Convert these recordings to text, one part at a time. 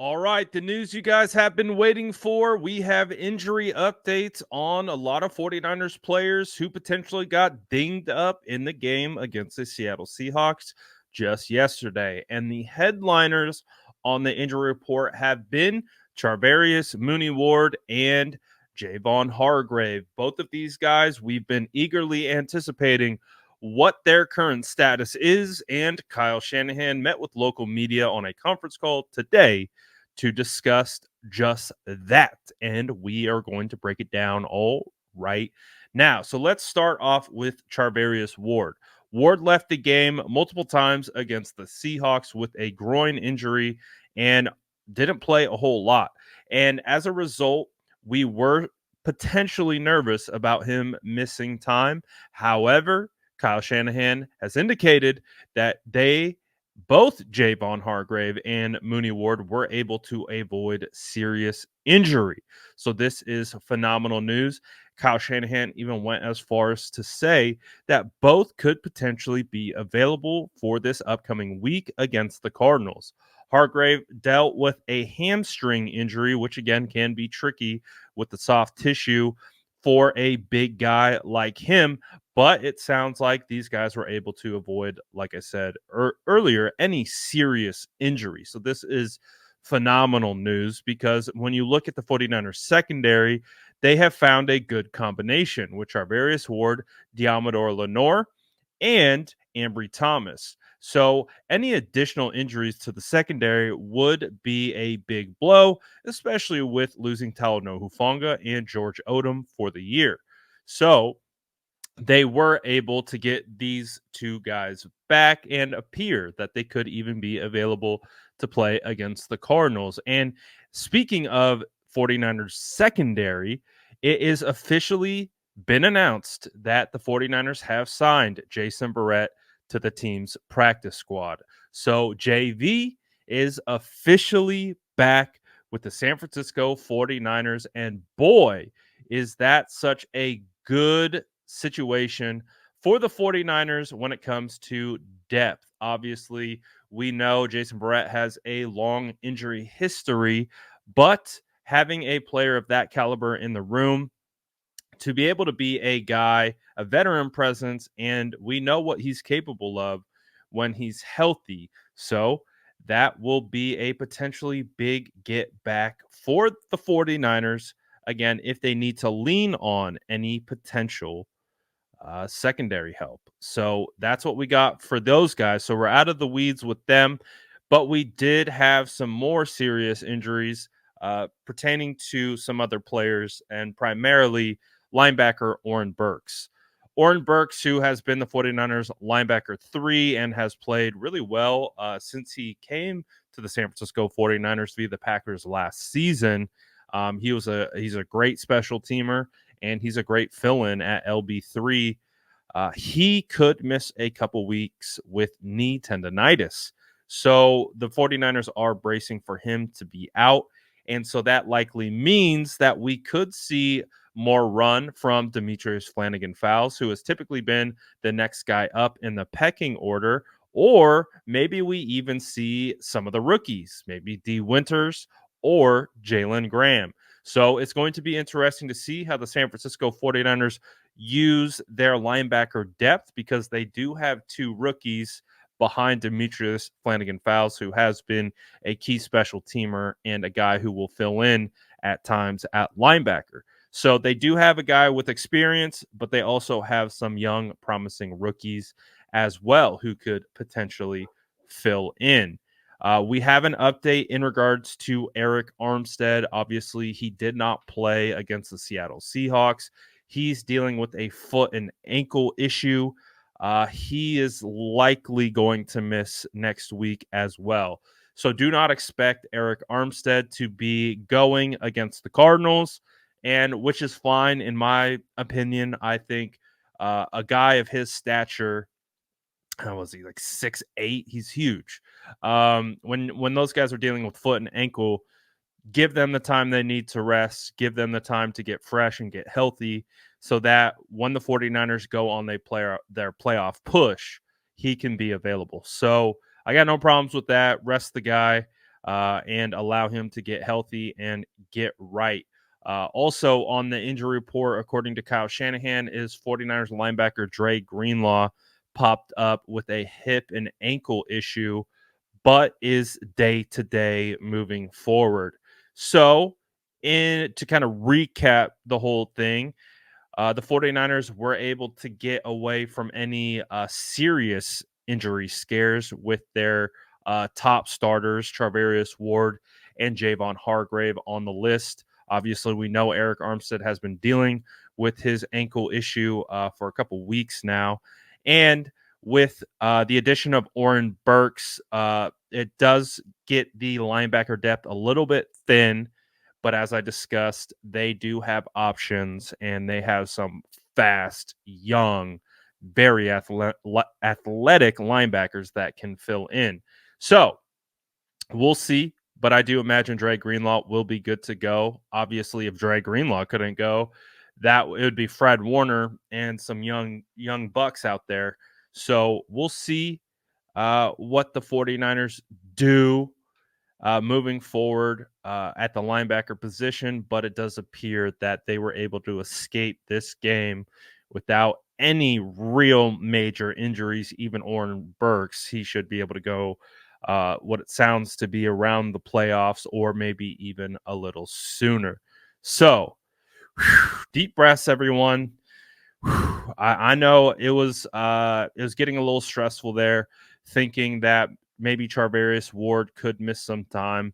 All right, the news you guys have been waiting for. We have injury updates on a lot of 49ers players who potentially got dinged up in the game against the Seattle Seahawks just yesterday. And the headliners on the injury report have been Charvarius, Mooney Ward, and Javon Hargrave. Both of these guys we've been eagerly anticipating what their current status is, and Kyle Shanahan met with local media on a conference call today to discuss just that. And we are going to break it down all right now. So let's start off with Charvarius Ward. Ward left the game multiple times against the Seahawks with a groin injury and didn't play a whole lot. And as a result, we were potentially nervous about him missing time. However, Kyle Shanahan has indicated that both Javon Hargrave and Mooney Ward were able to avoid serious injury. So this is phenomenal news. Kyle Shanahan even went as far as to say that both could potentially be available for this upcoming week against the Cardinals. Hargrave dealt with a hamstring injury, which again can be tricky with the soft tissue for a big guy like him. But it sounds like these guys were able to avoid, like I said earlier, any serious injury. So this is phenomenal news because when you look at the 49ers secondary, they have found a good combination, which are Charvarius Ward, Diamador Lenore, and Ambry Thomas. So any additional injuries to the secondary would be a big blow, especially with losing Talanoa Hufanga and George Odom for the year. So they were able to get these two guys back and appear that they could even be available to play against the Cardinals. And speaking of 49ers secondary, it is officially been announced that the 49ers have signed Jason Barrett to the team's practice squad. So JV is officially back with the San Francisco 49ers. And boy, is that such a good situation for the 49ers when it comes to depth. Obviously, we know Jason Barrett has a long injury history, but having a player of that caliber in the room to be able to be a guy, a veteran presence, and we know what he's capable of when he's healthy. So that will be a potentially big get back for the 49ers. Again, if they need to lean on any potential secondary help. So that's what we got for those guys. So we're out of the weeds with them, but we did have some more serious injuries pertaining to some other players and primarily linebacker Oren Burks. Oren Burks, who has been the 49ers linebacker 3 and has played really well since he came to the San Francisco 49ers via the Packers last season. He's a great special teamer, and he's a great fill-in at LB3. He could miss a couple weeks with knee tendonitis. So the 49ers are bracing for him to be out. And so that likely means that we could see more run from Demetrius Flannigan-Fowles, who has typically been the next guy up in the pecking order. Or maybe we even see some of the rookies, maybe D. Winters or Jalen Graham. So it's going to be interesting to see how the San Francisco 49ers use their linebacker depth because they do have two rookies behind Demetrius Flannigan-Fowles, who has been a key special teamer and a guy who will fill in at times at linebacker. So they do have a guy with experience, but they also have some young, promising rookies as well who could potentially fill in. We have an update in regards to Arik Armstead. Obviously, he did not play against the Seattle Seahawks. He's dealing with a foot and ankle issue. He is likely going to miss next week as well. So do not expect Arik Armstead to be going against the Cardinals, and which is fine in my opinion. I think a guy of his stature, how was he, like 6'8"? He's huge. When those guys are dealing with foot and ankle, give them the time they need to rest, give them the time to get fresh and get healthy so that when the 49ers go on their playoff push, he can be available. So I got no problems with that. Rest the guy. and allow him to get healthy and get right. Also on the injury report, according to Kyle Shanahan, is 49ers linebacker Dre Greenlaw popped up with a hip and ankle issue, but is day to day moving forward. So, in to kind of recap the whole thing, the 49ers were able to get away from any serious injury scares with their top starters, Charvarius Ward and Javon Hargrave, on the list. Obviously, we know Eric Armstead has been dealing with his ankle issue for a couple weeks now. And with the addition of Oren Burks, it does get the linebacker depth a little bit thin, but as I discussed, they do have options and they have some fast, young, very athletic linebackers that can fill in. So we'll see. But I do imagine Dre Greenlaw will be good to go. Obviously, if Dre Greenlaw couldn't go, that it would be Fred Warner and some young bucks out there. So we'll see what the 49ers do moving forward at the linebacker position, but it does appear that they were able to escape this game without any real major injuries. Even Oren Burks, he should be able to go what it sounds to be around the playoffs or maybe even a little sooner. So, deep breaths, everyone. I know it was getting a little stressful there, thinking that maybe Charvarius Ward could miss some time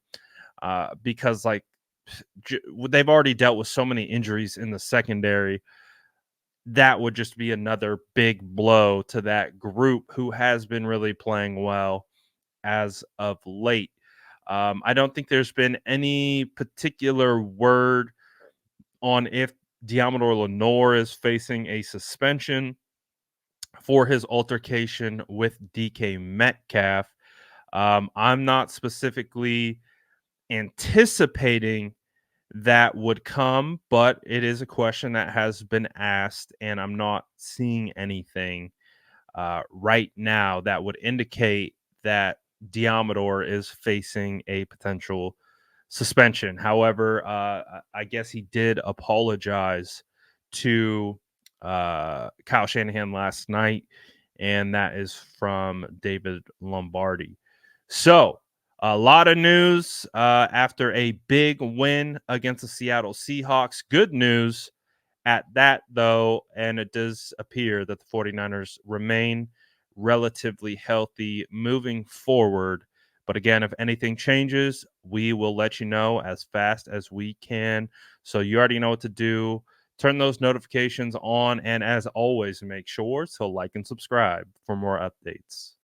because they've already dealt with so many injuries in the secondary. That would just be another big blow to that group who has been really playing well as of late. I don't think there's been any particular word on if Diamador Lenore is facing a suspension for his altercation with DK Metcalf. I'm not specifically anticipating that would come, but it is a question that has been asked, and I'm not seeing anything right now that would indicate that Diamador is facing a potential suspension. However, I guess he did apologize to Kyle Shanahan last night, and that is from David Lombardi. So, a lot of news after a big win against the Seattle Seahawks. Good news at that, though, and it does appear that the 49ers remain relatively healthy moving forward. But again, if anything changes, we will let you know as fast as we can. So you already know what to do. Turn those notifications on. And as always, make sure to like and subscribe for more updates.